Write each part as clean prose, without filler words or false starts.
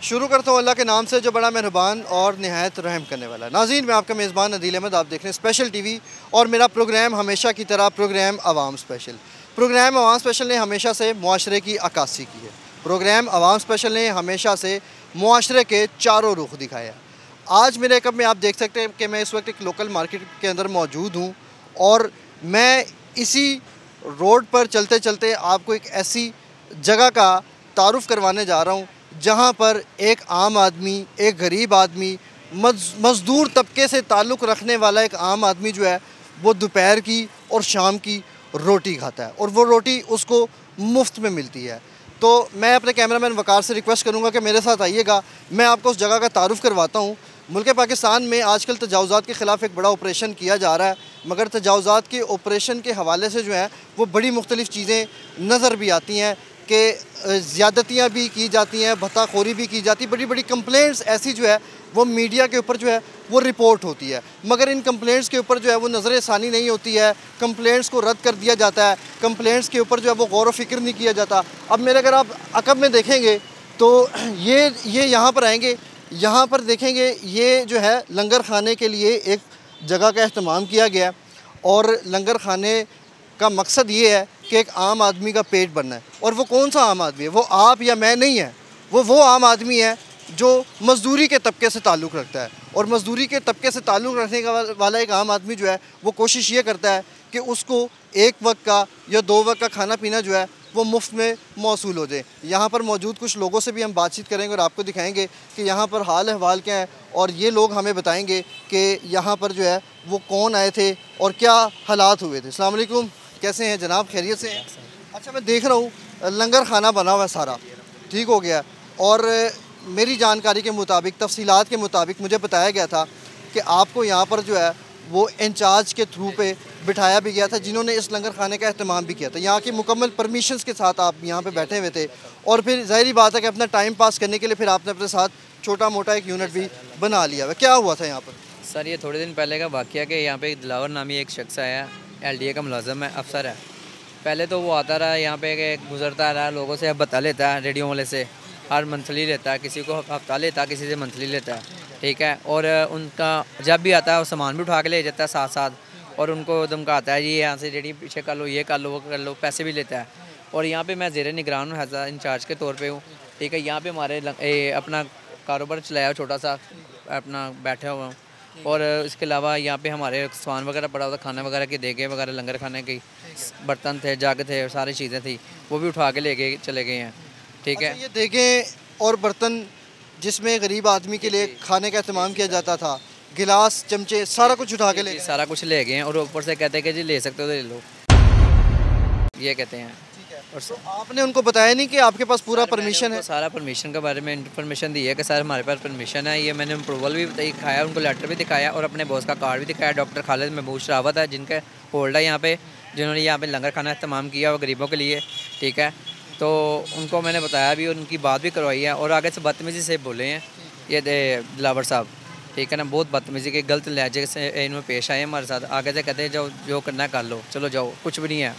शुरू करता हूँ अल्लाह के नाम से जो बड़ा मेहरबान और नहायत रहम करने वाला है। नाज़रीन, मैं आपका मेज़बान अदील अहमद, आप देख रहे हैं स्पेशल टीवी और मेरा प्रोग्राम हमेशा की तरह प्रोग्राम आवाम स्पेशल। प्रोग्राम आवाम स्पेशल ने हमेशा से मुआशरे की अक्कासी की है। प्रोग्राम आवाम स्पेशल ने हमेशा से मुआशरे के चारों रुख दिखाया है। आज मेरे कब में आप देख सकते हैं कि मैं इस वक्त एक लोकल मार्केट के अंदर मौजूद हूँ और मैं इसी रोड पर चलते चलते आपको एक ऐसी जगह का तारुफ़ करवाने जा रहा हूँ जहाँ पर एक आम आदमी, एक गरीब आदमी, मज़दूर तबके से ताल्लुक़ रखने वाला एक आम आदमी जो है वो दोपहर की और शाम की रोटी खाता है और वो रोटी उसको मुफ्त में मिलती है। तो मैं अपने कैमरामैन वकार से रिक्वेस्ट करूँगा कि मेरे साथ आइएगा, मैं आपको उस जगह का तारुफ़ करवाता हूँ। मुल्क पाकिस्तान में आजकल तजावुज़ात के ख़िलाफ़ एक बड़ा ऑपरेशन किया जा रहा है, मगर तजावुज़ात के ऑपरेशन के हवाले से जो है वो बड़ी मुख्तलिफ़ चीज़ें नज़र भी आती हैं कि ज़्यादतियाँ भी की जाती हैं, भत्ताखोरी भी की जाती है। बड़ी बड़ी कंप्लेंट्स ऐसी जो है वो मीडिया के ऊपर जो है वो रिपोर्ट होती है, मगर इन कंप्लेंट्स के ऊपर जो है वो नज़र षानी नहीं होती है। कंप्लेंट्स को रद्द कर दिया जाता है, कंप्लेंट्स के ऊपर जो है वो गौर व फिक्र नहीं किया जाता। अब मेरे अगर आप अकब में देखेंगे तो ये यहाँ पर आएंगे, यहाँ पर देखेंगे ये जो है लंगर खाने के लिए एक जगह का अहतमाम किया गया और लंगर खाने का मकसद ये है कि एक आम आदमी का पेट भरना है। और वो कौन सा आम आदमी है? वो आप या मैं नहीं है, वो आम आदमी है जो मज़दूरी के तबके से ताल्लुक़ रखता है। और मज़दूरी के तबके से ताल्लुक़ रखने का वाला एक आम आदमी जो है वो कोशिश ये करता है कि उसको एक वक्त का या 2 वक्त का खाना पीना जो है वो मुफ्त में मौसूल हो जाए। यहाँ पर मौजूद कुछ लोगों से भी हम बातचीत करेंगे और आपको दिखाएंगे कि यहाँ पर हाल अहवाल क्या है और ये लोग हमें बताएंगे कि यहाँ पर जो है वो कौन आए थे और क्या हालात हुए थे। अस्सलाम वालेकुम, कैसे हैं जनाब, खैरियत से हैं? अच्छा, मैं देख रहा हूँ लंगर खाना बना हुआ है, सारा ठीक हो गया और मेरी जानकारी के मुताबिक, तफसीलात के मुताबिक मुझे बताया गया था कि आपको यहाँ पर जो है वो इंचार्ज के थ्रू पे बिठाया भी गया था जिन्होंने इस लंगर खाने का अहतमाम भी किया था। यहाँ की मुकम्मल परमिशंस के साथ आप यहाँ पे बैठे हुए थे और फिर ज़ाहिरी बात है कि अपना टाइम पास करने के लिए फिर आपने अपने साथ छोटा मोटा एक यूनिट भी बना लिया हुआ। क्या हुआ था यहाँ पर? सर, ये थोड़े दिन पहले का वाक़या कि यहाँ पे दिलावर नामी एक शख्स आया, LDA का मुलाज़म है, अफसर है। पहले तो वो आता रहा यहाँ पे कि गुजरता रहा, लोगों से बता लेता है, रेडियो वाले से हर मंथली लेता है, किसी को हफ्ता लेता है, किसी से मंथली लेता है, ठीक है। और उनका जब भी आता है वो सामान भी उठा के ले जाता है साथ साथ और उनको धमकाता है, ये यहाँ से रेडी पीछे कर लो, ये कर लो, वो कर लो, पैसे भी लेता है। और यहाँ पे मैं ज़ेरे निगरान हूँ, हैज़ इंचार्ज के तौर पे हूँ, ठीक है। यहाँ पे हमारे अपना कारोबार चलाया, छोटा सा अपना बैठा हुआ हूँ। और इसके अलावा यहाँ पे हमारे सामान वगैरह पड़ा हुआ था, खाना वगैरह की देगे वगैरह, लंगर खाने की बर्तन थे, जग थे, सारी चीज़ें थी, वो भी उठा के ले गए चले गए हैं, ठीक है। अच्छा, ये देखें और बर्तन जिसमें गरीब आदमी के लिए खाने का अहतमाम किया जाता था, गिलास, चमचे, सारा कुछ उठा के ले गए? सारा कुछ ले गए हैं और ऊपर से कहते हैं कि जी ले सकते हो तो ले लो, ये कहते हैं। और तो आपने उनको बताया नहीं कि आपके पास पूरा परमिशन है? सारा परमिशन के बारे में इन्फॉर्मेशन दी है कि सर हमारे पास परमिशन है, ये मैंने अप्रूवल भी दिखाया, उनको लेटर भी दिखाया और अपने बॉस का कार्ड भी दिखाया। डॉक्टर खालिद महबूब शरावत है जिनके होल्ड है यहाँ पे, जिन्होंने यहाँ पे लंगर खाना इस्तेमाल किया वो गरीबों के लिए, ठीक है। तो उनको मैंने बताया भी, उनकी बात भी करवाई है और आगे से बदतमीज़ी से बोले हैं ये दिलावर साहब, ठीक है ना। बहुत बदतमीज़ी के गलत लहजे से इनमें पेश आए हमारे साथ। आगे से कहते हैं जो करना कर लो, चलो जाओ, कुछ भी नहीं है।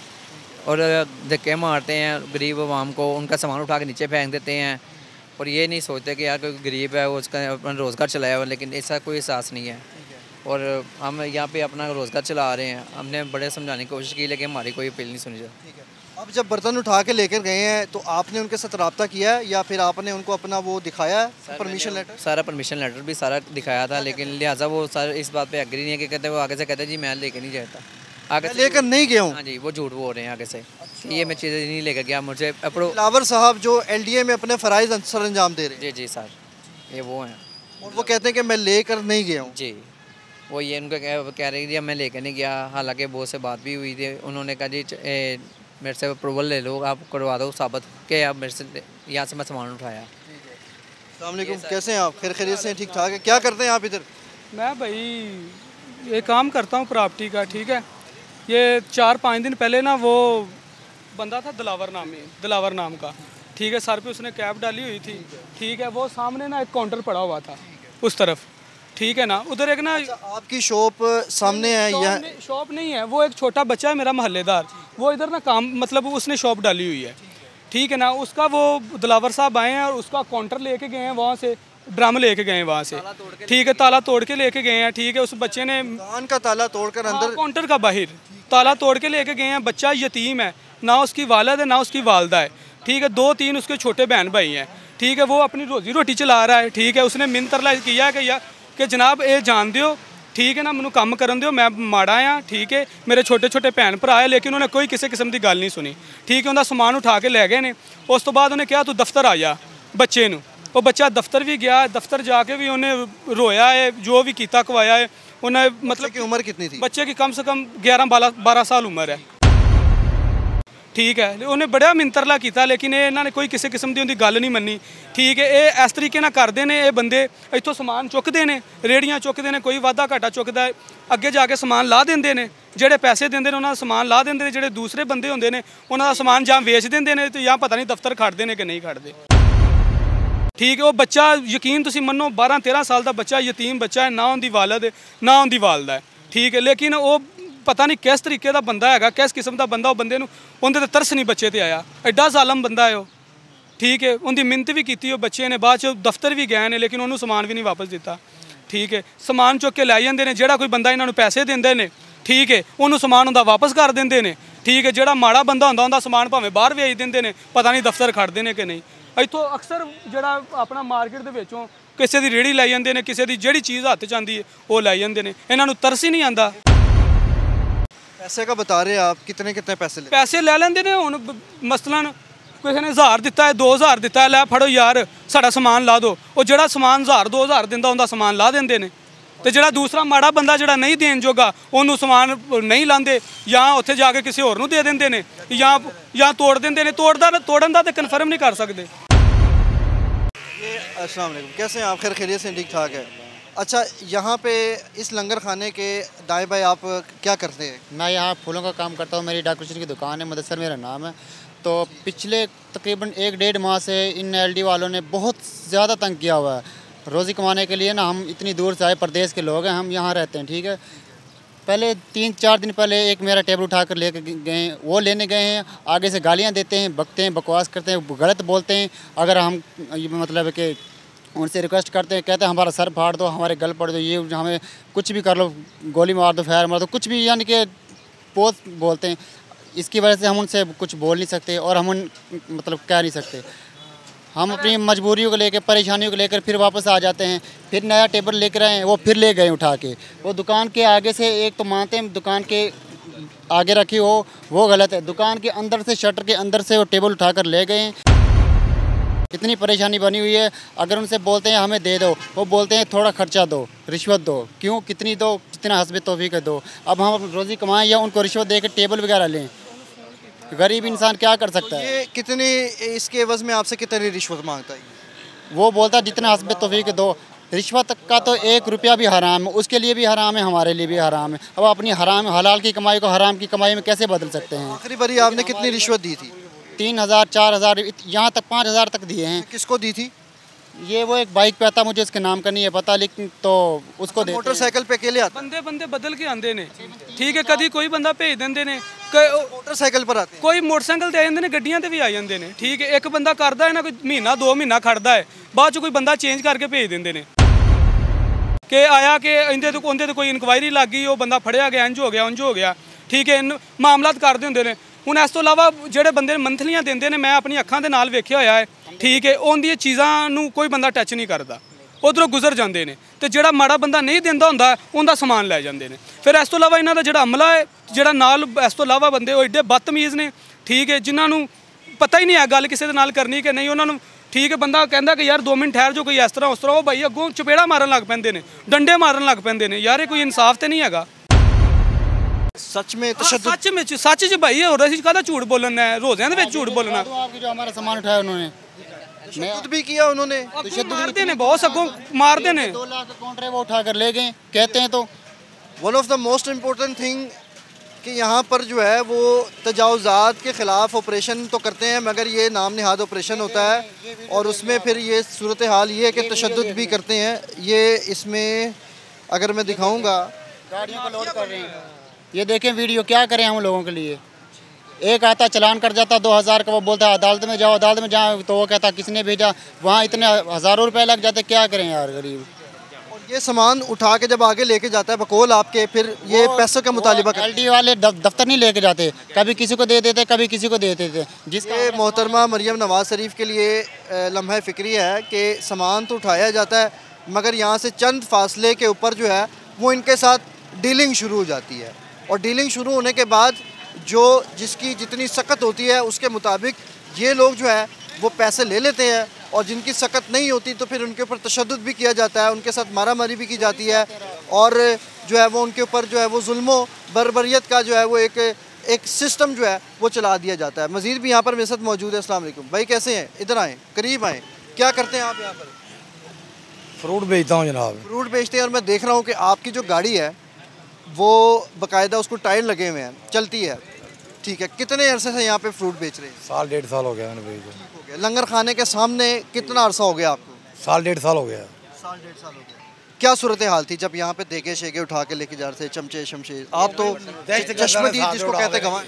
और धक्के मारते हैं गरीब आवाम को, उनका सामान उठा के नीचे फेंक देते हैं और ये नहीं सोचते कि यार कोई गरीब है वो उसका अपना रोज़गार चलाया हुआ, लेकिन ऐसा कोई एहसास नहीं है। और हम यहाँ पे अपना रोज़गार चला रहे हैं, हमने बड़े समझाने की कोशिश की लेकिन हमारी कोई अपील नहीं सुनी जाती। अब जब बर्तन उठा के लेकर गए हैं तो आपने उनके साथ रब्ता किया है या फिर आपने उनको अपना वो दिखाया है परमिशन लेटर? सारा परमिशन लेटर भी सारा दिखाया था, लेकिन लिहाजा वो सर इस बात पे एग्री नहीं है कि कहते वो आगे से कहते जी मैं लेके नहीं जाता, आगे लेकर नहीं गया हूँ। हाँ जी, वो झूठ बोल रहे हैं आगे से कि ये मैं चीज़ें नहीं लेकर गया, मुझे दिलावर साहब जो LDA में अपने फ़राइज़ सर अंजाम दे रहे हैं। जी सर, ये वो हैं और वो कहते हैं कि मैं लेकर नहीं गया हूँ। जी, वो ये उनको कह रहे जी मैं लेकर नहीं गया, हालांकि बहुत से बात भी हुई थी। उन्होंने कहा जी मेरे से अप्रूवल ले लो, आप करवा दो साबित कि आप मेरे से यहाँ से मैं सामान उठाया। अस्सलाम वालेकुम, कैसे हैं आप? खैरियत से हैं? ठीक ठाक है? क्या करते हैं आप इधर? मैं भाई ये काम करता हूँ प्रॉपर्टी का, ठीक है। ये 4-5 दिन पहले ना वो बंदा था दिलावर नाम का, ठीक है। सर पे उसने कैप डाली हुई थी, ठीक है। वो सामने ना एक काउंटर पड़ा हुआ था उस तरफ, ठीक है ना। उधर एक ना आपकी शॉप सामने है? यह शॉप नहीं है, वो एक छोटा बच्चा है मेरा मोहल्लेदार, वो इधर ना काम मतलब उसने शॉप डाली हुई है, ठीक है ना। उसका वो दिलावर साहब आए हैं और उसका काउंटर लेके गए हैं वहाँ से, ड्रम लेके गए हैं वहाँ से, ठीक है, ताला तोड़ के लेके गए हैं, ठीक है। उस बच्चे ने दुकान का ताला तोड़कर अंदर, काउंटर का बाहर ताला तोड़ के लेके गए हैं। बच्चा यतीम है, ना उसकी वालिद है ना उसकी वालदा है, ठीक है। 2-3 उसके छोटे बहन भाई हैं, ठीक है। वो अपनी रोजी रोटी चला रहा है, ठीक है। उसने मिन्नत किया कि यार कि जनाब ये जान दियो, ठीक है ना, मैनू काम करन दियो, मैं माड़ा हाँ, ठीक है। मेरे छोटे छोटे भैन भरा है, लेकिन उन्होंने कोई किसी किस्म की गल नहीं सुनी, ठीक है। उनका समान उठा के लै गए ने। उस तो बाद उन्हें कहा तू दफ्तर आ जा बच्चे नू। वो बच्चा दफ्तर भी गया, दफ्तर जाके भी उन्हें रोया है, जो भी किया कवाया है उन्हें। मतलब की उम्र कितनी थी? बच्चे की कम से कम 11-12 साल उम्र है, ठीक है। उन्हें बड़ा मिंतरला किया, लेकिन ये इन्होंने कोई किसी किस्म की उनकी गल नहीं मनी, ठीक है। ये इस तरीके करते हैं, ये बंदे इतों समान चुकते हैं, रेहड़ियाँ चुकते हैं, कोई वाधा घाटा चुकता है, अगे जाके समान ला देंगे ने, ਜਿਹੜੇ पैसे देंगे ने उन्होंने समान ला देंगे, ਜਿਹੜੇ दूसरे बंदे होंगे ने उन्होंने समान ਜਾਂ ਵੇਚ ਦਿੰਦੇ ਨੇ, तो ਜਾਂ पता नहीं दफ्तर खड़ते हैं कि नहीं खड़ते, ठीक है। वो बच्चा यकीन तुम मनो 12-13 साल का बच्चा, यतीम बच्चा है, ना उनकी वालद ना उनकी वालदा है, ठीक है। लेकिन वो पता नहीं किस तरीके का बंदा है, किस किस्म का बंदा, वो बंदे उनके तरस नहीं बच्चे ते आया, एडा जालम बंदा है वो, ठीक है। उनकी मिन्नत भी की, वो बच्चे ने बाद दफ्तर भी गए ने, लेकिन उन्होंने समान भी नहीं वापस दिता, ठीक है। समान चुक के लै जाते हैं, जोड़ा कोई बंदा इन्होंने पैसे देंगे ने, ठीक है, उन्होंने समान उनका वापस कर देंगे ने, ठीक है। जोड़ा माड़ा बंदा होंदा उनका समान भावें बाहर भेज देंगे ने, पता नहीं दफ्तर खड़ते हैं कि नहीं। इतों अक्सर जोड़ा अपना मार्केट के विचों किसी की रेहड़ी लै जाते हैं, किसी की जिहड़ी चीज़ हत्थ च आंदी है वो लै जाते हैं, इन्हों तरस ही नहीं आता। पैसे का बता रहे हैं आप, कितने कितने पैसे ले? पैसे ले लेंदे ने। हुण मसलन किसी ने 1000 दिता है, 2000 दिता है, लै फड़ो यार साडा समान ला दो, वो जोड़ा समान 1000-2000 दिंदा उनका समान ला देंगे ने, तो जोड़ा दूसरा माड़ा बंदा जोड़ा नहीं देन जोगा उन्होंने समान नहीं लाते, या उत्थे जाके किसी होर नूं दे देंगे ने, या तोड़ देंगे ने। तोड़न का तो कन्फर्म नहीं कर सकते। अस्सलाम वालेकुम, कैसे हैं आप? खैर खैरियत से? ठीक ठाक है। अच्छा, यहाँ पे इस लंगर खाने के दाएं बाएं आप क्या करते हैं? मैं यहाँ फूलों का काम करता हूँ, मेरी डेकोरेशन की दुकान है, मुदस्सर मेरा नाम है। तो पिछले तकरीबन 1-1.5 माह से इन एलडी वालों ने बहुत ज़्यादा तंग किया हुआ है। रोज़ी कमाने के लिए ना हम इतनी दूर से आए, प्रदेश के लोग हैं, हम यहाँ रहते हैं, ठीक है। पहले 3-4 दिन पहले एक मेरा टेबल उठा कर लेके गए, वो लेने गए हैं, आगे से गालियाँ देते हैं, बकते हैं, बकवास करते हैं, गलत बोलते हैं। अगर हम मतलब कि उनसे रिक्वेस्ट करते हैं, कहते हैं हमारा सर फाड़ दो, हमारे गल पड़ दो, ये हमें कुछ भी कर लो, गोली मार दो, फायर मार दो, कुछ भी, यानी कि बहुत बोलते हैं। इसकी वजह से हम उनसे कुछ बोल नहीं सकते और हम मतलब कह नहीं सकते। हम अपनी मजबूरियों को लेकर, परेशानियों को लेकर फिर वापस आ जाते हैं। फिर नया टेबल लेकर आए, वो फिर ले गए उठा के। वो दुकान के आगे से, एक तो मानते हैं दुकान के आगे रखी हो वो गलत है, दुकान के अंदर से, शटर के अंदर से वो टेबल उठा कर ले गए। इतनी परेशानी बनी हुई है। अगर उनसे बोलते हैं हमें दे दो, वो बोलते हैं थोड़ा खर्चा दो, रिश्वत दो। क्यों? कितनी दो? जितना हस्बे तौफीक दो। अब हम रोज़ी कमाएं या उनको रिश्वत दे कर टेबल वगैरह लें? गरीब इंसान क्या कर सकता है? ये कितनी, इसके एवज में आपसे कितनी रिश्वत मांगता है? वो बोलता है जितना हस्बे तौफीक दो। रिश्वत का तो 1 रुपया भी हराम है, उसके लिए भी हराम है, हमारे लिए भी हराम है। अब अपनी हराम हलाल की कमाई को हराम की कमाई में कैसे बदल सकते हैं? आखिरी बारी आपने कितनी रिश्वत दी थी? 3000-4000, यहाँ तक 5000 तक दिए हैं। किसको दी थी? ये वो एक बाइक पे आता, मुझे उसके नाम का नहीं है पता, लेकिन तो उसको देते हैं। मोटरसाइकिल पे अकेले आते? बंदे बदल के आते हैं, ठीक है। कभी कोई बंदा भेज देंगे ने, मोटरसाइकिल पर आते हैं, कोई मोटरसाइकिल ते आ जाते हैं, गड्डियां ते भी आ जाते हैं, ठीक है। एक बंदा करता है ना, कोई महीना 2 महीना खड़ता है, बाद कोई बंदा चेंज करके भेज देंगे ने कि आया कि उनके तो कोई इंक्वायरी लग गई, वो बंदा फड़िया गया, इंज हो गया, उंज हो गया, ठीक है। मामलात करते होंगे ने। ਹੁਣ ਇਸ ਤੋਂ ਇਲਾਵਾ ਜਿਹੜੇ ਬੰਦੇ ਮੰਥਲੀਆਂ ਦਿੰਦੇ ਨੇ, ਮੈਂ ਆਪਣੀ ਅੱਖਾਂ ਦੇ ਨਾਲ ਵੇਖਿਆ ਹੋਇਆ ਹੈ, ਠੀਕ ਹੈ। ਉਹਦੀਆਂ ਚੀਜ਼ਾਂ ਨੂੰ ਕੋਈ ਬੰਦਾ ਟੱਚ ਨਹੀਂ ਕਰਦਾ, ਉਧਰੋਂ ਗੁਜ਼ਰ ਜਾਂਦੇ ਨੇ, ਤੇ ਜਿਹੜਾ ਮਾੜਾ ਬੰਦਾ ਨਹੀਂ ਦਿੰਦਾ ਹੁੰਦਾ ਉਹਦਾ ਸਮਾਨ ਲੈ ਜਾਂਦੇ ਨੇ। ਫਿਰ ਇਸ ਤੋਂ ਇਲਾਵਾ ਇਹਨਾਂ ਦਾ ਜਿਹੜਾ ਅਮਲਾ ਹੈ, ਜਿਹੜਾ ਨਾਲ ਇਸ ਤੋਂ ਇਲਾਵਾ ਬੰਦੇ ਉਹ ਏਡੇ ਬਦਤਮੀਜ਼ ਨੇ, ਠੀਕ ਹੈ, ਜਿਨ੍ਹਾਂ ਨੂੰ ਪਤਾ ਹੀ ਨਹੀਂ ਹੈ ਗੱਲ ਕਿਸੇ ਦੇ ਨਾਲ ਕਰਨੀ ਕਿ ਨਹੀਂ। ਉਹਨਾਂ ਨੂੰ ਠੀਕ ਹੈ, ਬੰਦਾ ਕਹਿੰਦਾ ਕਿ ਯਾਰ 2 ਮਿੰਟ ਠਹਿਰ ਜੋ, ਕੋਈ ਇਸ ਤਰ੍ਹਾਂ ਉਸ ਤਰ੍ਹਾਂ, ਉਹ ਭਾਈ ਅੱਗੋਂ ਚਪੇੜਾ ਮਾਰਨ ਲੱਗ ਪੈਂਦੇ ਨੇ, ਡੰਡੇ ਮਾਰਨ ਲੱਗ ਪੈਂਦੇ ਨੇ। ਯਾਰ ਇਹ ਕੋਈ ਇਨਸਾਫ ਤੇ ਨਹੀਂ ਹੈਗਾ। सच में तशद्दुद? सच च भाई हो रहा कहता झूठ बोलना है, रोज़ियां दे विच झूठ बोलना। आपकी जो हमारा सामान उठाया उन्होंने, तशद्दुद भी किया उन्होंने, मारते ने, बहुत अगों मारते ने। 2 लाख का काउंटर है वो उठा कर ले गए, कहते हैं। तो one of the most important thing कि यहाँ पर जो है वो तजावुज़ात के ख़िलाफ़ ऑपरेशन तो करते हैं, मगर ये नाम नहाद ऑपरेशन होता है और उसमें फिर ये सूरत हाल ये है कि तशद्दुद भी करते हैं। ये इसमें अगर मैं दिखाऊँगा, गाड़ियों को लोड कर रहे हैं, ये देखें वीडियो, क्या करें हम लोगों के लिए। एक आता चलान कट जाता 2000 का, वो बोलता है अदालत में जाओ, अदालत में जाओ तो वो कहता किसने भेजा, वहाँ इतने हज़ारों रुपए लग जाते, क्या करें यार गरीब। और ये सामान उठा के जब आगे लेके जाता है बकौल आपके, फिर ये पैसों का मुतालिबा करता है। LD वाले दफ्तर नहीं लेके जाते, कभी किसी को दे देते, कभी किसी को दे देते। ये मोहतरमा मरियम नवाज शरीफ के लिए लम्हा फ़िक्री है कि सामान तो उठाया जाता है मगर यहाँ से चंद फासले के ऊपर जो है वो इनके साथ डीलिंग शुरू हो जाती है, और डीलिंग शुरू होने के बाद जो जिसकी जितनी सकत होती है उसके मुताबिक ये लोग जो है वो पैसे ले लेते हैं, और जिनकी सकत नहीं होती तो फिर उनके ऊपर तशद्दुद भी किया जाता है, उनके साथ मारामारी भी की जाती है, और जो है वो उनके ऊपर जो है वो जुल्मो बर्बरियत का जो है वो एक सिस्टम जो है वो चला दिया जाता है। मज़ीद भी यहाँ पर मेरे साथ मौजूद है। अस्सलाम वालेकुम भाई, कैसे हैं? इधर आएँ, करीब आएँ। क्या करते हैं आप यहाँ पर? फ्रूट बेचता हूँ जनाब। फ्रूट बेचते हैं, और मैं देख रहा हूँ कि आपकी जो गाड़ी है वो बाकायदा उसको टायर लगे हुए हैं, चलती है, ठीक है। कितने अरसे से यहाँ पे फ्रूट बेच रहे हैं? साल 1.5 साल हो गया मैंने बेच। हो गया। लंगर खाने के सामने कितना अरसा हो गया आपको? साल 1.5 साल हो गया। साल 1.5 साल हो गया। क्या सूरत हाल थी जब यहाँ पे देखे शेके उठा के लेके जा रहे थे, चमचे शमशे? आप तो चश्मदीद जिसको कहते गवां,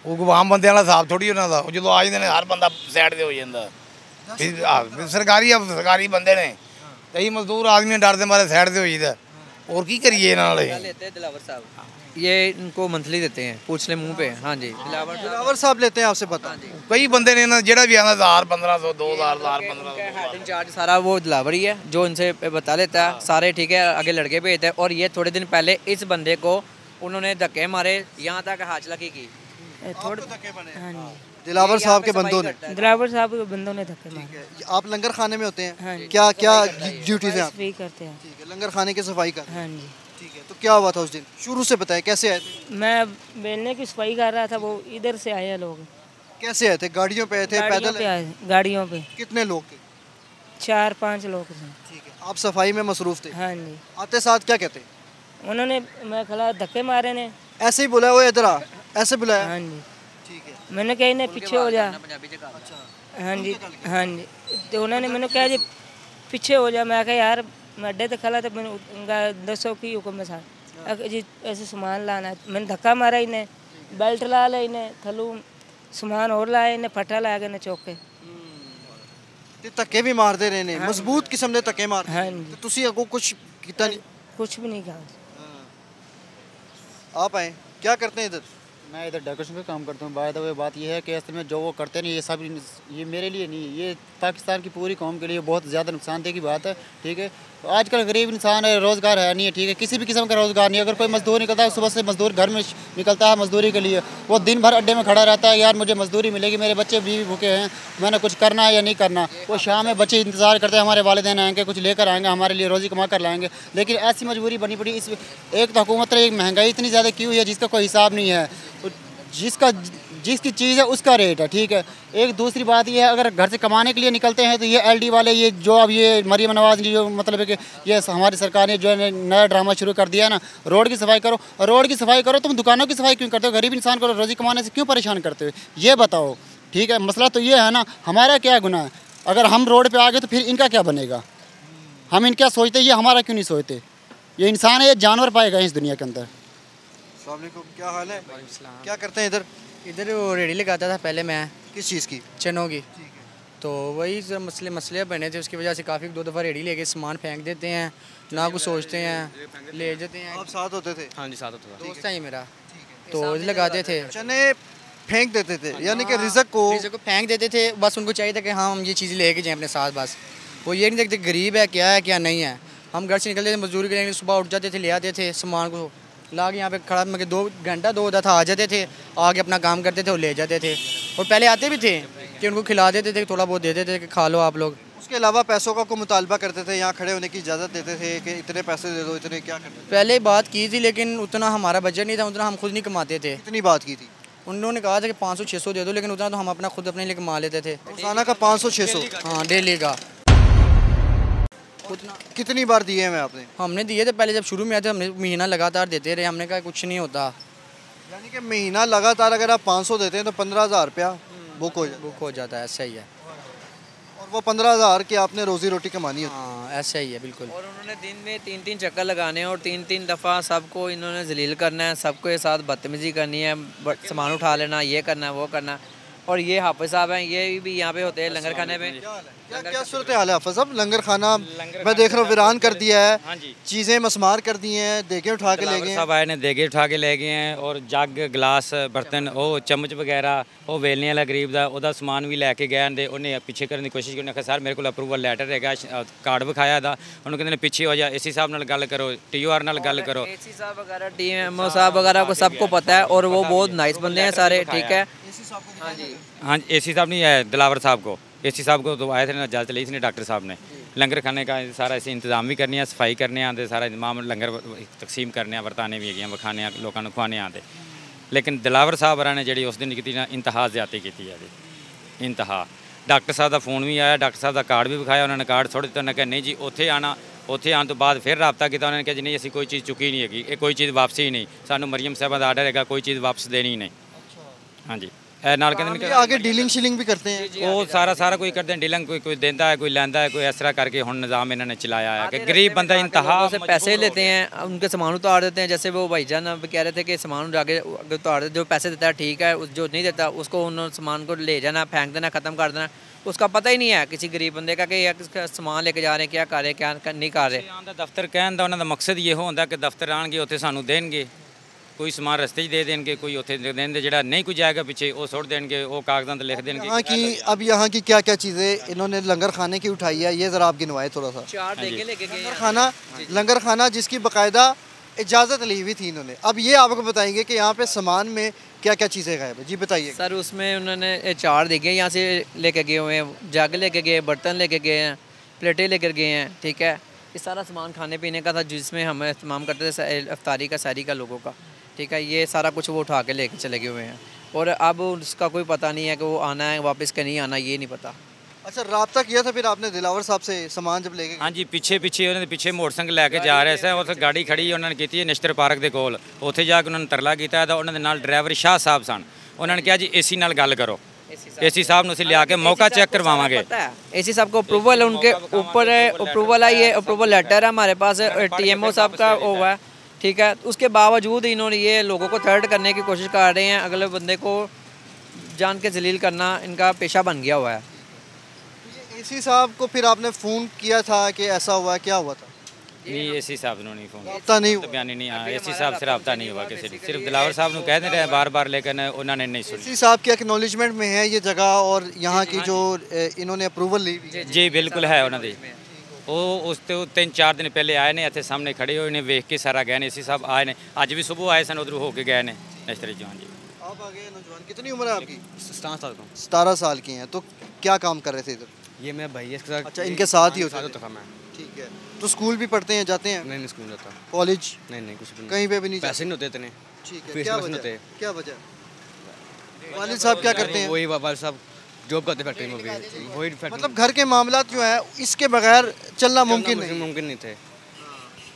ਉਹ ਆਮ ਬੰਦਿਆਂ ਵਾਲਾ ਹਿਸਾਬ ਥੋੜੀ ਉਹਨਾਂ ਦਾ, ਜਦੋਂ ਆ ਜਾਂਦੇ ਨੇ ਹਰ ਬੰਦਾ ਸਾਈਡ ਤੇ ਹੋ ਜਾਂਦਾ। ਸਰਕਾਰੀ ਬੰਦੇ ਨੇ, ਕਈ ਮਜ਼ਦੂਰ ਆਦਮੀ ਡਰਦੇ ਮਾਰੇ ਸਾਈਡ ਤੇ ਹੋ ਜਾਂਦਾ। और की करिए ना लेते हैं दिलावर साहब, ये इनको मंथली देते हैं, पूछ ले मुंह पे। हाँ जी, दिलावर साहब लेते हैं आपसे पता? कई बंदे ने ना जेड़ा भी आना 1000 1500 2000 1500 हेड इंचार्ज सारा वो दिलावर ही है जो इनसे बता लेता है सारे, ठीक है। आगे लड़के भेजते हैं, और ये थोड़े दिन पहले इस बंदे को उन्होंने धक्के मारे, यहाँ तक हाचलाकी की। दिलावर साहब के बंदों ने? दिलावर साहब के बंदों ने धक्के मारे। आप लंगर खाने में होते हैं? हाँ। क्या क्या ड्यूटीज हैं आप? सफाई करते हैं। ठीक है, लंगर खाने की सफाई का। हाँ जी। ठीक है, तो क्या हुआ था उस दिन? शुरू से बताएं, कैसे आए थे? मैं बेलने की सफाई कर रहा था, वो इधर से आए लोग। कैसे आए थे? गाड़ियों पे आए थे, गाड़ियों पैदल? पे आए, गाड़ियों पे कितने लोग थे? 4-5 लोग थे। ठीक है, आप सफाई में मसरूफ थे? हाँ जी। आते साथ क्या कहते? उन्होंने, मैं खड़ा धक्के मारे ने। ऐसे ही बुलाया? वो इधर आ, ऐसे बुलाया? हाँ जी। ठीक है। मैंने कहा इन्हें पीछे हो जा। अच्छा, हाँ जी, हाँ जी। तो उन्होंने मैंने कहा जी पीछे हो जा। मैं कहा यार मैं अड्डे तक खड़ा था, मैंने दसो की हुक्म साथ जी ऐसे सामान लाना है। मैंने धक्का मारा, इन्हें बेल्ट ला लिया, इन्हें थलू सामान और लाया, इन्हें फटा ला गए चौक के। ते धक्के भी मारते रहे ने, मजबूत किस्म दे धक्के मारते। हाँ जी। ते तुसी अगो कुछ किता नहीं? कुछ भी नहीं कहा। आप आए, क्या करते हैं इधर? मैं इधर डेकोरेशन पे काम करता हूँ। बाय द वे बात यह है कि असल में जो वो करते नहीं, ये सब ये मेरे लिए नहीं, ये पाकिस्तान की पूरी कौम के लिए बहुत ज़्यादा नुकसानदेह की बात है, ठीक है। तो आजकल गरीब इंसान है, रोज़गार है नहीं है, ठीक है, किसी भी किस्म का रोज़गार नहीं है। अगर कोई मजदूर निकलता है, सुबह से मजदूर घर में निकलता है मजदूरी के लिए, वो दिन भर अड्डे में खड़ा रहता है, यार मुझे मजदूरी मिलेगी, मेरे बच्चे बीवी भूखे हैं, मैंने कुछ करना है या नहीं करना। वो शाम में बच्चे इंतज़ार करते हैं हमारे वालिदैन आएंगे, कुछ लेकर आएंगे, हमारे लिए रोज़ी कमा कर लाएंगे। लेकिन ऐसी मजबूरी बनी पड़ी। इस एक तो हुकूमत ने एक महंगाई इतनी ज़्यादा की हुई है जिसका कोई हिसाब नहीं है, जिसकी चीज़ है उसका रेट है, ठीक है। एक दूसरी बात ये है, अगर घर से कमाने के लिए निकलते हैं तो ये LD वाले, ये जो अब ये मरियम नवाज ने जो मतलब है कि ये हमारी सरकार ने जो है नया ड्रामा शुरू कर दिया है ना, रोड की सफाई करो, रोड की सफाई करो, तुम दुकानों की सफाई क्यों करते हो? गरीब इंसान को रोज़ी कमाने से क्यों परेशान करते हो, ये बताओ, ठीक है। मसला तो ये है ना, हमारा क्या गुनाह है? अगर हम रोड पर आ गए तो फिर इनका क्या बनेगा? हम इनका सोचते, ये हमारा क्यों नहीं सोचते? ये इंसान है, ये जानवर पाएगा इस दुनिया के अंदर। क्या हाल है? क्या करते हैं इधर? इधर वो रेडी लगाता था पहले मैं। किस चीज़ की? चनों की। तो वही मसले बने थे, उसकी वजह से काफ़ी 2 दफ़ा रेडी लेके सामान फेंक देते हैं, ना कुछ सोचते हैं, ले जाते हैं। आप साथ होते थे? हाँ जी, साथ होता था। दोस्त है ये मेरा, तो लगाते थे, चने फेंक देते थे, यानी कि रिज़्क को फेंक देते थे। बस उनको चाहिए था कि हाँ हम ये चीज़ लेके जाएँ अपने साथ, बस वो ये नहीं देखते गरीब है क्या नहीं है। हम घर से निकलते थे मजदूरी के लिए, सुबह उठ जाते थे, ले आते थे सामान को, ला के यहाँ पे खड़ा मगर 2 घंटा 2 था, आ जाते थे, आके अपना काम करते थे और ले जाते थे। और पहले आते भी थे कि उनको खिला देते थे, थोड़ा बहुत दे देते थे कि खा लो आप लोग। उसके अलावा पैसों का कोई मुतालबा करते थे? यहाँ खड़े होने की इजाज़त देते थे कि इतने पैसे दे दो, इतने? क्या करते थे? पहले बात की थी, लेकिन उतना हमारा बजट नहीं था, उतना हम खुद नहीं कमाते थे। कितनी बात की थी? उन्होंने कहा था कि 500-600 दे दो, लेकिन उतना तो हम अपना खुद अपने लिए कमा लेते थे। रोजाना का 500-600? हाँ, डेली का। उतना कितनी बार दिए हैं आपने? हमने दिए थे पहले, जब शुरू में आए थे हमने महीना लगातार देते रहे, हमने कहा कुछ नहीं होता। यानी कि महीना लगातार अगर आप 500 देते हैं तो 15,000 रुपया बुक हो जाता है। बुक हो जाता है, सही है। और वो 15,000 की आपने रोज़ी रोटी कमानी होती हाँ ऐसा ही है बिल्कुल। और उन्होंने दिन में 3-3 चक्कर लगाने हैं और 3-3 दफ़ा सबको इन्होंने जलील करना है, सबके साथ बदतमीज़ी करनी है, सामान उठा लेना, ये करना है वो करना है। और ये हाफिज़ साहब हैं, ये भी यहाँ पे होते हैं लंगर खाने में। क्या सूरत हाल है हाफिज़ साहब? लंगर खाना मैं देख रहा हूँ वीरान कर दिया है, हाँ जी। चीज़ें मसमार कर दी हैं, देगे उठा के ले गए हैं। सब आए ने देगे उठा के ले गए हैं और जग गिलास बर्तन वो चम्मच वगैरह वो वेलने वाला गरीब ਦਾ ਉਹਦਾ ਸਮਾਨ ਵੀ ਲੈ ਕੇ ਗਏ ਨੇ। ਉਹਨੇ ਪਿੱਛੇ ਕਰਨ ਦੀ ਕੋਸ਼ਿਸ਼ ਕੀਤੀ, ਸਰ ਮੇਰੇ ਕੋਲ ਅਪਰੂਵਲ ਲੈਟਰ ਹੈਗਾ, ਕਾਰਡ ਵਿਖਾਇਆ ਇਹਦਾ। ਉਹਨੂੰ ਕਹਿੰਦੇ ਨੇ ਪਿੱਛੇ ਹੋ ਜਾ, ਏਸੀ ਸਾਹਿਬ ਨਾਲ ਗੱਲ ਕਰੋ, TOR ਨਾਲ ਗੱਲ करो। एसी साहब वगैरह TMO साहब वगैरह को सबको पता है और वो बहुत नाइस बंदे हैं सारे, ठीक है। हाँ जी हाँ एसी साहब नहीं है, दिलावर साहब को, एसी साहब को तो आए थे ना, इजाज़त ली थी डॉक्टर साहब ने। लंगर खाने का सारा ऐसे इंतजाम भी करने, सफाई करने आते, सारा इंतजाम लंगर तकसीम करने, वरताने भी है, विखाने लोगों को खुआने आते। लेकिन दिलावर साहब वरा ने जी उस दिन की ना इंतहा ज्यादा की है जी, इंतहा। डॉक्टर साहब का फोन भी आया, डॉक्टर साहब का कार्ड भी विखाया, उन्होंने कार्ड छोड़ दिता, उन्होंने कहा नहीं जी उत्थे आना। उत्थे आने तो बाद फिर रबता किया, उन्होंने कहा जी नहीं असी कोई चीज़ चुकी नहीं हैगी, ये कोई चीज़ वापसी ही नहीं, सानू मरियम साहब का आर्डर है, कोई चीज़ वापस देनी ही नहीं। हाँ जी नाल कहते ये आगे डीलिंग शीलिंग भी करते हैं, वो सारा कोई करते हैं डीलिंग, कोई देता है, कोई लैंदा है, कोई इस तरह करके हुण निज़ाम इन्होंने चलाया है कि गरीब बंदा इंतहा से पैसे लेते हैं, उनके सामान उतार देते हैं। जैसे वो भाईजान अब कह रहे थे कि सामान आगे उतार देते, जो पैसे देता है ठीक है, जो नहीं देता उसको उन सामान को ले जाना, फेंक देना, ख़त्म कर देना। उसका पता ही नहीं है किसी गरीब बंदे का कि यार सामान लेके जा रहे हैं, क्या कर रहे हैं, क्या नहीं कर रहे। दफ्तर कहने का उन्होंने मकसद ये होता कि दफ्तर आएंगे उत्थे सानू देंगे, कोई समान रस्ते दे देंगे, कोई उत्थे देंगे, जो नहीं कोई जाएगा पीछे वो सुट देंगे, वो कागजां ते लिख देंगे। यहाँ की क्या क्या चीज़ें इन्होंने लंगर खाने की उठाई है, ये ज़रा आप गिनवाए थोड़ा सा। 4 देगे लेके गए लंगर खाना जिसकी बाकायदा इजाज़त ली हुई थी इन्होंने। अब ये आपको बताएंगे कि यहाँ पे सामान में क्या क्या चीज़ें गायब है जी, बताइए सर। उसमें उन्होंने 4 देगे यहाँ से लेके गए हुए हैं, जग लेके गए, बर्तन लेके गए हैं, प्लेटें लेकर गए हैं, ठीक है। ये सारा सामान खाने पीने का था जिसमें हम इस्तेमाल करते थे इफ्तारी का, सारी का लोगों का, ठीक है। ये सारा कुछ वो उठा के लेके चले गए हुए हैं और अब उसका कोई पता नहीं है कि वो आना है वापस के नहीं आना, ये नहीं पता। अच्छा, रब्ता किया था फिर आपने दिलावर साहब से सामान जब लेके? हाँ जी पिछे उन्होंने पिछे मोटरसाइकिल लैके जा रहे थे, उत्थे गाड़ी खड़ी उन्होंने की नश्तर पार्क के कोल, उत्थे जाके उन्होंने तरला किया, उन्होंने नाल ड्राइवर शाह साहब सन, उन्होंने कहा जी एसी नाल गल करो, एसी साहब ने लिया के मौका चेक करवावांगे। एसी साहब को अप्रूवल है, उनके ऊपर अप्रूवल आई है, अप्रूवल लेटर है हमारे पास, TMO साहब का वो है, ठीक है। उसके बावजूद इन्होंने ये लोगों को थर्ट करने की कोशिश कर रहे हैं, अगले बंदे को जान के जलील करना इनका पेशा बन गया हुआ है। एसी साहब को फिर आपने फ़ोन किया था कि ऐसा हुआ है, क्या हुआ था? नहीं एसी साहब ने नहीं फोन रब्ता नहीं हुआ, बयानी नहीं। हाँ एसी साहब से रब्ता नहीं हुआ किसी, सिर्फ दिलावर साहब ने कह दे रहे हैं बार लेकिन उन्होंने नहीं सुनी। एसी साहब के एक्नॉलेजमेंट में है ये जगह और यहाँ की जो इन्होंने अप्रूवल ली? जी बिल्कुल है उन्होंने। वो उस 3-4 दिन पहले आए ने, इतने सामने खड़े हुए ने, वेख के सारा गए ने। एसी साहब आए ने, अज भी सुबह आए सन, उधर होके गए ने नश्तरी जी। हाँ जी आप आगे नौजवान, कितनी उम्र है आपकी? 17 साल का। 17 साल की हैं, तो क्या काम कर रहे थे इधर? ये मैं भाई इसके साथ। अच्छा, इनके साथ ही होते साथ थे? होता था मैं। ठीक है, तो स्कूल भी पढ़ते हैं, जाते हैं? नहीं स्कूल जाता। कॉलेज? नहीं कुछ भी नहीं, कहीं पे भी नहीं पैसे नहीं होते इतने। ठीक है, फीस क्या पैसे नहीं वजह? होते। क्या वजह? वालिद साहब क्या करते हैं? वही वालिद साहब जॉब करते फैक्ट्री में भी, वही फैक्ट्री। मतलब घर के मामलात जो है इसके बगैर चलना मुमकिन नहीं थे।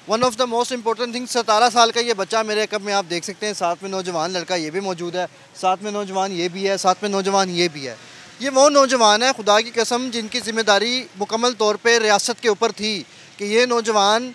One of the most important thing, 17 साल का ये बच्चा मेरे कब में आप देख सकते हैं, साथ में नौजवान लड़का ये भी मौजूद है, साथ में नौजवान ये भी है, साथ में नौजवान ये भी है। ये वो नौजवान है खुदा की कसम जिनकी ज़िम्मेदारी मुकम्मल तौर पे रियासत के ऊपर थी कि ये नौजवान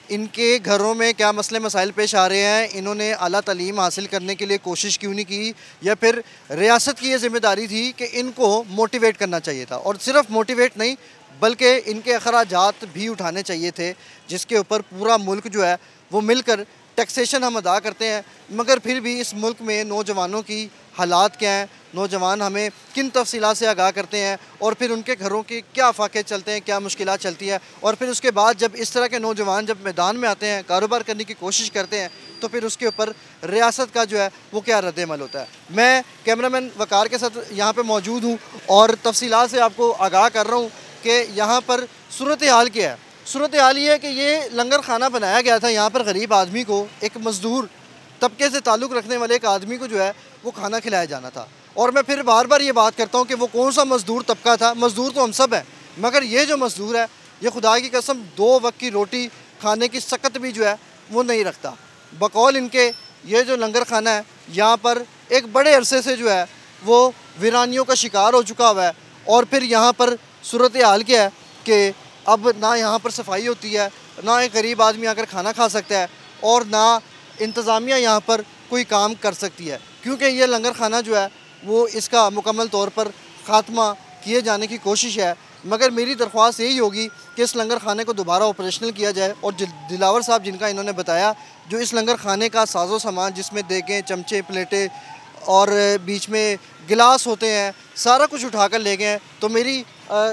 इनके घरों में क्या मसले मसाइल पेश आ रहे हैं, इन्होंने आला तालीम हासिल करने के लिए कोशिश क्यों नहीं की, या फिर रियासत की ये ज़िम्मेदारी थी कि इनको मोटिवेट करना चाहिए था। और सिर्फ मोटिवेट नहीं बल्कि इनके अखराजात भी उठाने चाहिए थे, जिसके ऊपर पूरा मुल्क जो है वो मिलकर टैक्सेशन हम अदा करते हैं। मगर फिर भी इस मुल्क में नौजवानों की हालात क्या हैं, नौजवान हमें किन तफसीलात से आगाह करते हैं और फिर उनके घरों के क्या फाके चलते हैं, क्या मुश्किलात चलती है, और फिर उसके बाद जब इस तरह के नौजवान जब मैदान में आते हैं, कारोबार करने की कोशिश करते हैं, तो फिर उसके ऊपर रियासत का जो है वो क्या रद्द-ए-अमल होता है। मैं कैमरामैन वकार के साथ यहाँ पर मौजूद हूँ और तफसीलात से आपको आगाह कर रहा हूँ कि यहाँ पर सूरत हाल क्या है। सूरत हाल ये है कि ये लंगर खाना बनाया गया था, यहाँ पर गरीब आदमी को, एक मज़दूर तबके से ताल्लुक़ रखने वाले एक आदमी को जो है वो खाना खिलाया जाना था। और मैं फिर बार बार ये बात करता हूँ कि वो कौन सा मज़दूर तबका था। मज़दूर तो हम सब हैं, मगर ये जो मज़दूर है ये खुदा की कसम 2 वक्त की रोटी खाने की सकत भी जो है वो नहीं रखता। बकौल इनके ये जो लंगर खाना है यहाँ पर एक बड़े अरसे से जो है वो वीरानियों का शिकार हो चुका हुआ है और फिर यहाँ पर सूरत हाल क्या है कि अब ना यहाँ पर सफाई होती है, ना एक गरीब आदमी आकर खाना खा सकता है और ना इंतज़ामिया यहाँ पर कोई काम कर सकती है, क्योंकि ये लंगर खाना जो है वो इसका मुकम्मल तौर पर ख़ात्मा किए जाने की कोशिश है। मगर मेरी दरख्वास्त यही होगी कि इस लंगर खाने को दोबारा ऑपरेशनल किया जाए और दिलावर साहब जिनका इन्होंने बताया, जो इस लंगर खाने का साजो सामान जिसमें देखें, चमचे, प्लेटें और बीच में गिलास होते हैं, सारा कुछ उठा कर ले गए हैं। तो मेरी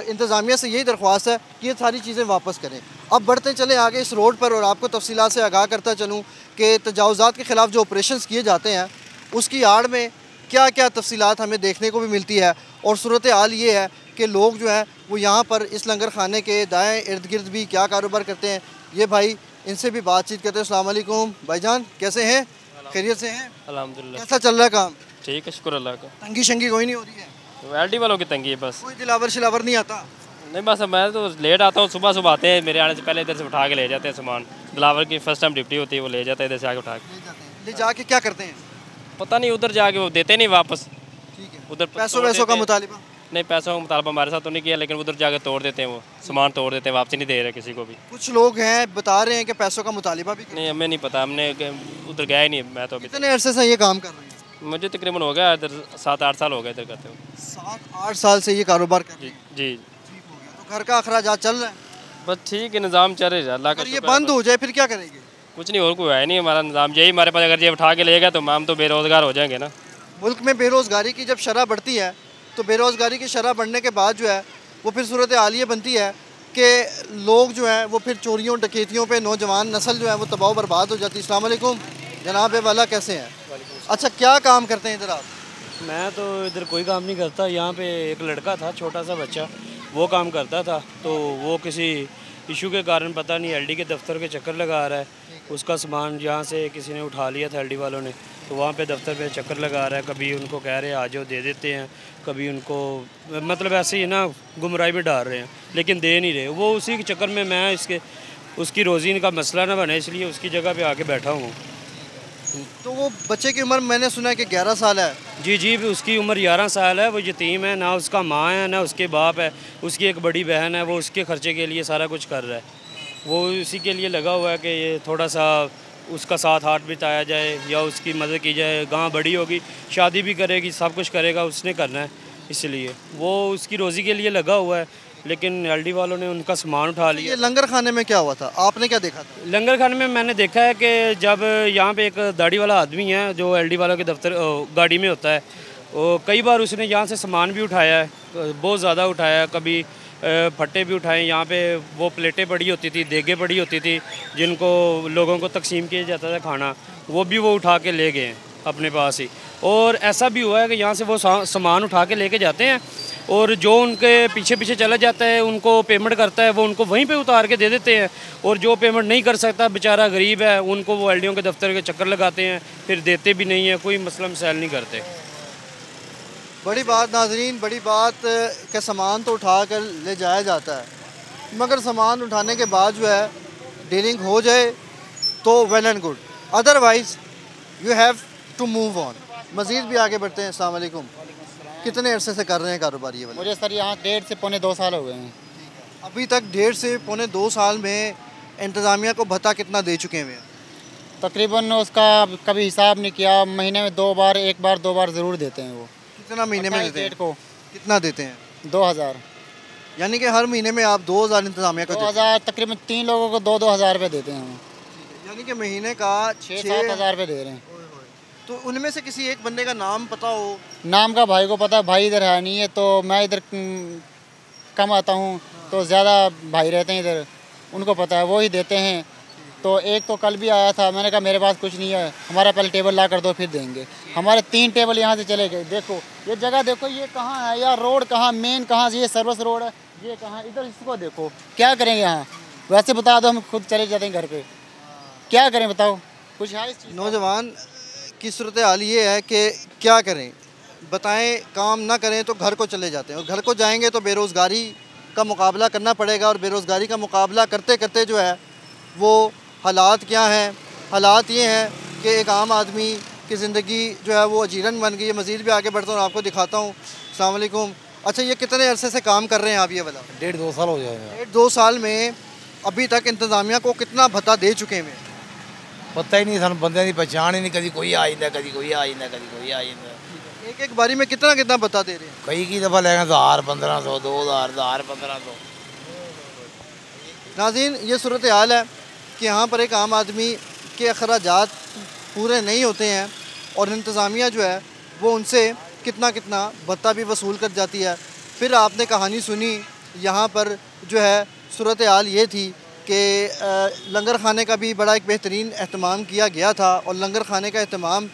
इंतज़ामिया से यही दरख्वास्त है कि ये सारी चीज़ें वापस करें। अब बढ़ते चले आगे इस रोड पर और आपको तफसीलात से आगाह करता चलूँ कि तजावुज़ात के ख़िलाफ़ जो ऑपरेशन किए जाते हैं उसकी आड़ में क्या क्या तफसीलात हमें देखने को भी मिलती है। और सूरत हाल ये है कि लोग जो हैं वो यहाँ पर इस लंगर खाने के दाएँ इर्द गिर्द भी क्या कारोबार करते हैं, ये भाई इनसे भी बातचीत करते हैं। अस्सलाम वालेकुम भाईजान, कैसे हैं? खैरियत से हैं? अल्हम्दुलिल्लाह। कैसा चल रहा है काम? ठीक है, शुक्र अल्लाह का। तंगी शंगी कोई नहीं हो रही है? एलडी वालों की तंगी है बस। कोई दिलावर शिलावर नहीं आता? नहीं, बस मैं तो लेट आता हूँ, सुबह सुबह आते हैं, मेरे आने से पहले इधर से उठा के ले जाते हैं सामान। दिलावर की फर्स्ट टाइम ड्यूटी होती है, वो ले जाते हैं इधर से आके उठा के। ले जाके क्या करते हैं? पता नहीं, उधर जाके वो देते नहीं वापस। ठीक है। उधर पैसों का मुतालिबा? नहीं, पैसों का मुतालबा हमारे साथ तो नहीं किया, लेकिन उधर जाके तोड़ देते हैं, वो सामान तोड़ देते हैं, वापसी नहीं दे रहे किसी को भी। कुछ लोग हैं बता रहे हैं कि पैसों का मुतालिबा भी। नहीं, हमें नहीं पता, हमने उधर गया ही नहीं। मैं तो अभी कितने अरसे से ये काम कर रहे हैं? मुझे तकरीबन हो गया इधर 7-8 साल हो गए इधर करते हुए। 7-8 साल से ये कारोबार कर रहे हैं? जी। तो घर का अखराजात चल रहा है? बस ठीक है, निज़ाम चल रहा है अल्लाह का। अगर ये बंद हो जाए फिर क्या करेंगे? कुछ नहीं, और कोई है नहीं हमारा निज़ाम यही हमारे पास। अगर ये उठा के ले गया तो हम तो बेरोज़गार हो जाएंगे ना। मुल्क में बेरोज़गारी की जब शरह बढ़ती है तो बेरोज़गारी की शरह बढ़ने के बाद जो है वो फिर सूरत हाल ये बनती है कि लोग जो हैं वो फिर चोरियों डकैतियों पे नौजवान नस्ल जो है वो तबाह बर्बाद हो जाती है। अस्सलाम वालेकुम जनाब वाला, कैसे हैं? अच्छा, क्या काम करते हैं इधर आप? मैं तो इधर कोई काम नहीं करता। यहाँ पे एक लड़का था, छोटा सा बच्चा, वो काम करता था। तो वो किसी इशू के कारण पता नहीं एलडी के दफ्तर के चक्कर लगा रहा है। उसका सामान यहाँ से किसी ने उठा लिया था एलडी वालों ने, तो वहाँ पे दफ्तर पे चक्कर लगा रहा है। कभी उनको कह रहे हैं आ जाओ, दे देते हैं, कभी उनको मतलब ऐसे ही ना गुमराही में डाल रहे हैं, लेकिन दे नहीं रहे। वो उसी के चक्कर में मैं उसकी रोज़ी का मसला ना बने, इसलिए उसकी जगह पे आके बैठा हूँ। तो वो बच्चे की उम्र मैंने सुना है कि 11 साल है। जी, उसकी उम्र 11 साल है। वो यतीम है, ना उसका माँ है ना उसके बाप है। उसकी एक बड़ी बहन है, वो उसके खर्चे के लिए सारा कुछ कर रहा है। वो उसी के लिए लगा हुआ है कि ये थोड़ा सा उसका साथ हाथ बिताया जाए या उसकी मदद की जाए। गांव बड़ी होगी, शादी भी करेगी, सब कुछ करेगा, उसने करना है, इसलिए वो उसकी रोज़ी के लिए लगा हुआ है। लेकिन एलडी वालों ने उनका सामान उठा लिया। ये लंगर खाने में क्या हुआ था, आपने क्या देखा था? लंगर खाने में मैंने देखा है कि जब यहाँ पे एक दाढ़ी वाला आदमी है जो एलडी वालों के दफ्तर गाड़ी में होता है, वो कई बार उसने यहाँ से सामान भी उठाया है, बहुत ज़्यादा उठाया है। कभी फट्टे भी उठाए। यहाँ पे वो प्लेटें पड़ी होती थी, देगें पड़ी होती थी, जिनको लोगों को तकसीम किया जाता था खाना, वो भी वो उठा के ले गए हैं अपने पास ही। और ऐसा भी हुआ है कि यहाँ से वो सामान उठा के लेके जाते हैं और जो उनके पीछे पीछे चला जाता है, उनको पेमेंट करता है, वो उनको वहीं पे उतार के दे देते हैं। और जो पेमेंट नहीं कर सकता, बेचारा गरीब है, उनको वो एलडीओ के दफ्तर के चक्कर लगाते हैं, फिर देते भी नहीं है, कोई मसला मसाइल नहीं करते। बड़ी बात नाजरीन, बड़ी बात कि सामान तो उठा कर ले जाया जाता है, मगर सामान उठाने के बाद जो है डीलिंग हो जाए तो well and good, otherwise you have to move on. मज़ीद भी आगे बढ़ते हैं। अस्सलाम वालेकुम, कितने अरसे से कर रहे हैं कारोबार ये वाला? मुझे सर यहाँ 1.5 से पौने 2 साल हो गए हैं। अभी तक 1.5 से पौने 2 साल में इंतज़ामिया को भत्ता कितना दे चुके हैं? तकरीबन उसका कभी हिसाब नहीं किया, महीने में 2 बार, 1 बार 2 बार ज़रूर देते हैं। वो कितना महीने में देते हैं? को कितना देते हैं? 2000। यानी कि हर महीने में आप 2000 इंतज़ामिया को 2000, तकरीबन 3 लोगों को 2-2 हज़ार रुपये देते हैं। यानी कि महीने का 6-7 हज़ार रुपये दे रहे हैं। तो उनमें से किसी एक बंदे का नाम पता हो? नाम का भाई को पता है, भाई इधर है नहीं है, तो मैं इधर कम आता हूँ, तो ज़्यादा भाई रहते हैं इधर, उनको पता है, वो ही देते हैं। तो एक तो कल भी आया था, मैंने कहा मेरे पास कुछ नहीं है, हमारा पहले टेबल ला कर दो फिर देंगे। हमारे 3 टेबल यहाँ से चले गए। देखो ये जगह, देखो ये कहाँ है यार, रोड कहाँ, मेन कहाँ, ये सर्विस रोड है, ये कहाँ, इधर इसको देखो, क्या करेंगे यहाँ? वैसे बता दो, हम खुद चले जाते हैं घर पे, क्या करें बताओ? कुछ है इस चीज़? नौजवान की सूरत हाल ये है कि क्या करें, बताएं, काम ना करें तो घर को चले जाते हैं, और घर को जाएंगे तो बेरोज़गारी का मुकाबला करना पड़ेगा, और बेरोज़गारी का मुकाबला करते करते जो है वो हालात क्या हैं? हालात ये हैं कि एक आम आदमी की ज़िंदगी जो है वो अजीरन बन गई है। मज़ीद भी आगे बढ़ता हूँ, आपको दिखाता हूँ। अस्सलाम वालेकुम। अच्छा, ये कितने अरसे से काम कर रहे हैं आप ये वाला? 1.5-2 साल हो जाएगा। 1.5-2 साल में अभी तक इंतज़ामिया को कितना भत्ता दे चुके हैं? पता ही नहीं, सानू बंदे की पहचान ही नहीं, कभी कोई आ जाता, कभी कोई आ जाता, कभी कोई आ जाता। एक एक बारी में कितना कितना भत्ता दे रहे हैं? कई की दफ़ा लेंगे 1000, 1500, 2000, 1500। नाज़रीन, ये सूरत हाल है कि यहाँ पर एक आम आदमी के अखराजात पूरे नहीं होते हैं और इंतज़ामिया जो है वो उनसे कितना कितना भत्ता भी वसूल कर जाती है। फिर आपने कहानी सुनी, यहाँ पर जो है सूरत हाल ये थी कि लंगर खाने का भी बड़ा एक बेहतरीन अहतमाम किया गया था और लंगर खाने का अहतमाम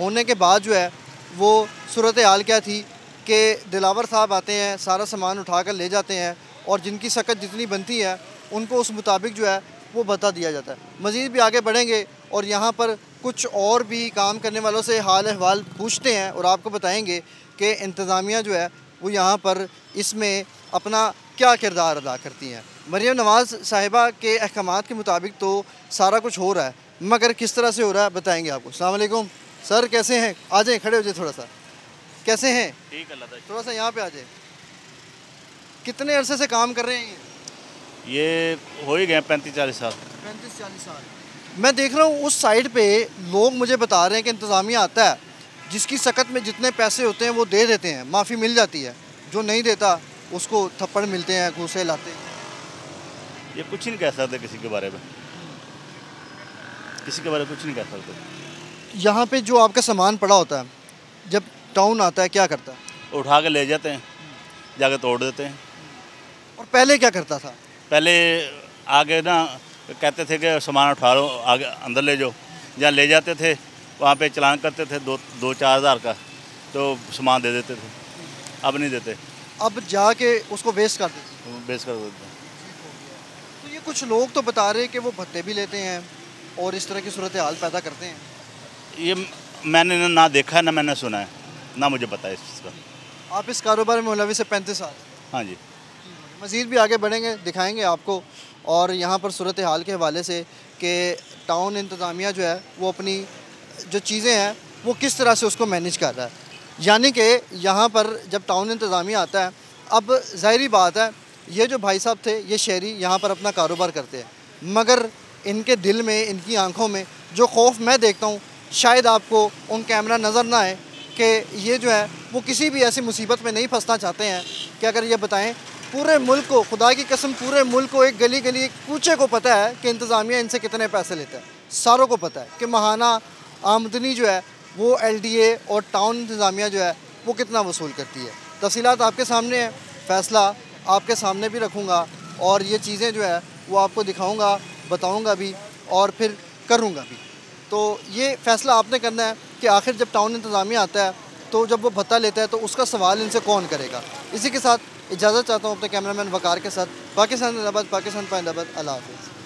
होने के बाद जो है वो सूरत हाल क्या थी कि दिलावर साहब आते हैं, सारा सामान उठा कर ले जाते हैं और जिनकी सकत जितनी बनती है उनको उस मुताबिक जो है वो भत्ता दिया जाता है। मज़ीद भी आगे बढ़ेंगे और यहाँ पर कुछ और भी काम करने वालों से हाल अहवाल पूछते हैं और आपको बताएंगे कि इंतज़ामिया जो है वो यहाँ पर इसमें अपना क्या किरदार अदा करती हैं। मरियम नवाज़ साहिबा के अहकामात के मुताबिक तो सारा कुछ हो रहा है, मगर किस तरह से हो रहा है बताएंगे आपको। अस्सलाम वालेकुम सर, कैसे हैं? आ जाएँ, खड़े हो जाए थोड़ा सा। कैसे हैं? ठीक है, थोड़ा सा यहाँ पे आ जाए। कितने अरसे से काम कर रहे हैं ये? हो ही गए 35-40 साल। 35-40 साल। मैं देख रहा हूँ उस साइड पे लोग मुझे बता रहे हैं कि इंतज़ामिया आता है, जिसकी सकत में जितने पैसे होते हैं वो दे देते हैं, माफ़ी मिल जाती है, जो नहीं देता उसको थप्पड़ मिलते हैं, घूसे लाते हैं। ये कुछ नहीं कह सकते किसी के बारे में, किसी के बारे में कुछ नहीं कह सकते। यहाँ पे जो आपका सामान पड़ा होता है, जब टाउन आता है क्या करता है? उठा के ले जाते हैं, जाके तोड़ देते हैं। और पहले क्या करता था? पहले आगे ना कहते थे कि सामान उठा लो, आगे अंदर ले जाओ, जहाँ ले जाते थे वहाँ पे चलान करते थे 2-4 हज़ार का, तो सामान दे देते थे। अब नहीं देते, अब जाके उसको वेस्ट कर देते, वेस्ट कर देते। तो ये कुछ लोग तो बता रहे हैं कि वो भत्ते भी लेते हैं और इस तरह की सूरत हाल पैदा करते हैं। ये मैंने ना देखा है, ना मैंने सुना है, ना मुझे पता है इस चीज़ का। आप इस कारोबार में मुलविस से 35 साल? हाँ जी। मज़ीद भी आगे बढ़ेंगे, दिखाएंगे आपको और यहाँ पर सूरत हाल के हवाले से कि टाउन इंतज़ामिया जो है वो अपनी जो चीज़ें हैं वो किस तरह से उसको मैनेज कर रहा है। यानी कि यहाँ पर जब टाउन इंतज़ामिया आता है, अब ज़ाहिरी बात है ये जो भाई साहब थे ये शहरी यहाँ पर अपना कारोबार करते हैं, मगर इनके दिल में, इनकी आँखों में जो खौफ मैं देखता हूँ, शायद आपको उन कैमरा नज़र ना आए कि ये जो है वो किसी भी ऐसी मुसीबत में नहीं फंसना चाहते हैं कि अगर ये बताएं पूरे मुल्क को, खुदा की कसम पूरे मुल्क को, एक गली गली एक कूचे को पता है कि इंतज़ामिया इनसे कितने पैसे लेता है। सारों को पता है कि माहाना आमदनी जो है वो LDA और टाउन इंतज़ामिया जो है वो कितना वसूल करती है। तफसीलात आपके सामने है, फ़ैसला आपके सामने भी रखूँगा और ये चीज़ें जो है वो आपको दिखाऊँगा, बताऊँगा भी और फिर करूँगा भी। तो ये फ़ैसला आपने करना है कि आखिर जब टाउन इंतज़ामिया आता है तो जब वो भत्ता लेता है तो उसका सवाल इनसे कौन करेगा। इसी के साथ इजाज़त चाहता हूँ अपने कैमरामैन वकार के साथ। पाकिस्तान जिंदाबाद, पाकिस्तान पाइंदाबाद, अल्लाह हाफ़िज़।